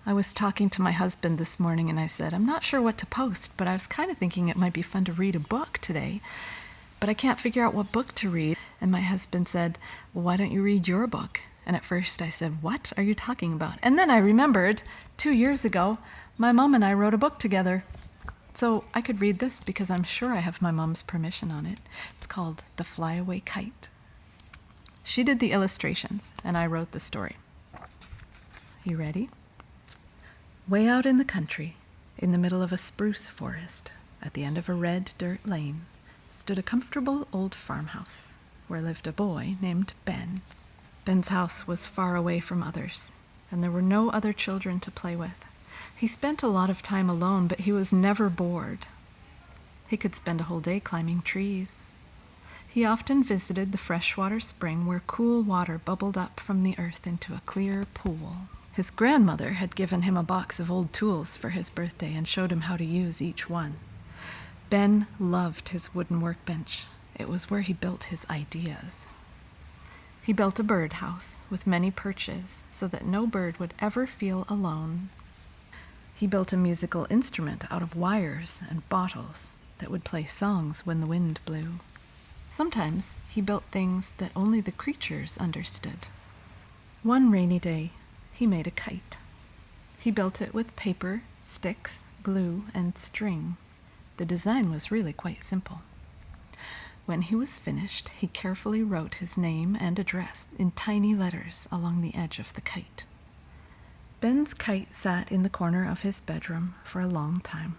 I was talking to my husband this morning and I said, I'm not sure what to post, but I was kind of thinking it might be fun to read a book today, but I can't figure out what book to read. And my husband said, well, why don't you read your book? And at first I said, what are you talking about? And then I remembered 2 years ago, my mom and I wrote a book together. So I could read this because I'm sure I have my mom's permission on it. It's called The Flyaway Kite. She did the illustrations and I wrote the story. You ready? Way out in the country, in the middle of a spruce forest, at the end of a red dirt lane, stood a comfortable old farmhouse where lived a boy named Ben. Ben's house was far away from others, and there were no other children to play with. He spent a lot of time alone, but he was never bored. He could spend a whole day climbing trees. He often visited the freshwater spring where cool water bubbled up from the earth into a clear pool. His grandmother had given him a box of old tools for his birthday and showed him how to use each one. Ben loved his wooden workbench. It was where he built his ideas. He built a birdhouse with many perches so that no bird would ever feel alone. He built a musical instrument out of wires and bottles that would play songs when the wind blew. Sometimes he built things that only the creatures understood. One rainy day, he made a kite. He built it with paper, sticks, glue, and string. The design was really quite simple. When he was finished, he carefully wrote his name and address in tiny letters along the edge of the kite. Ben's kite sat in the corner of his bedroom for a long time.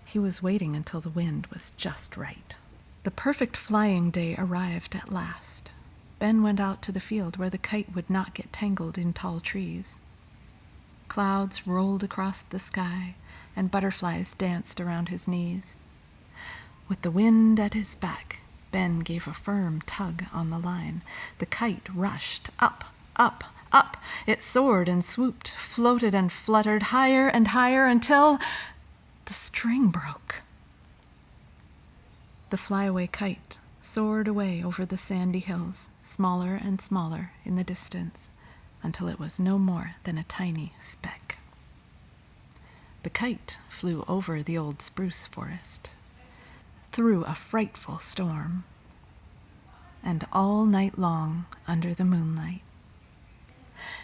He was waiting until the wind was just right. The perfect flying day arrived at last. Ben went out to the field where the kite would not get tangled in tall trees. Clouds rolled across the sky, and butterflies danced around his knees. With the wind at his back, Ben gave a firm tug on the line. The kite rushed up, up, up. It soared and swooped, floated and fluttered higher and higher until the string broke. The flyaway kite soared away over the sandy hills, smaller and smaller in the distance, until it was no more than a tiny speck. The kite flew over the old spruce forest, through a frightful storm, and all night long under the moonlight.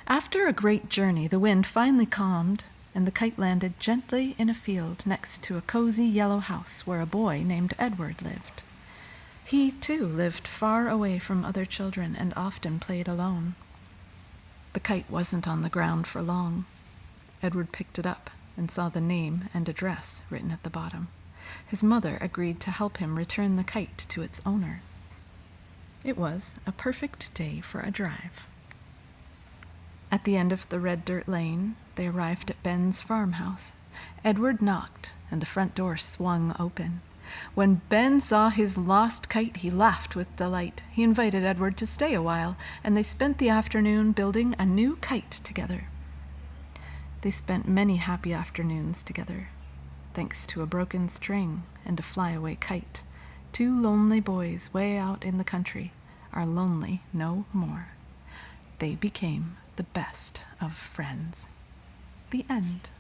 After a great journey, the wind finally calmed, and the kite landed gently in a field next to a cozy yellow house where a boy named Edward lived. He, too, lived far away from other children and often played alone. The kite wasn't on the ground for long. Edward picked it up and saw the name and address written at the bottom. His mother agreed to help him return the kite to its owner. It was a perfect day for a drive. At the end of the red dirt lane, they arrived at Ben's farmhouse. Edward knocked, and the front door swung open. When Ben saw his lost kite, he laughed with delight. He invited Edward to stay a while, and they spent the afternoon building a new kite together. They spent many happy afternoons together. Thanks to a broken string and a flyaway kite, two lonely boys way out in the country are lonely no more. They became the best of friends. The end.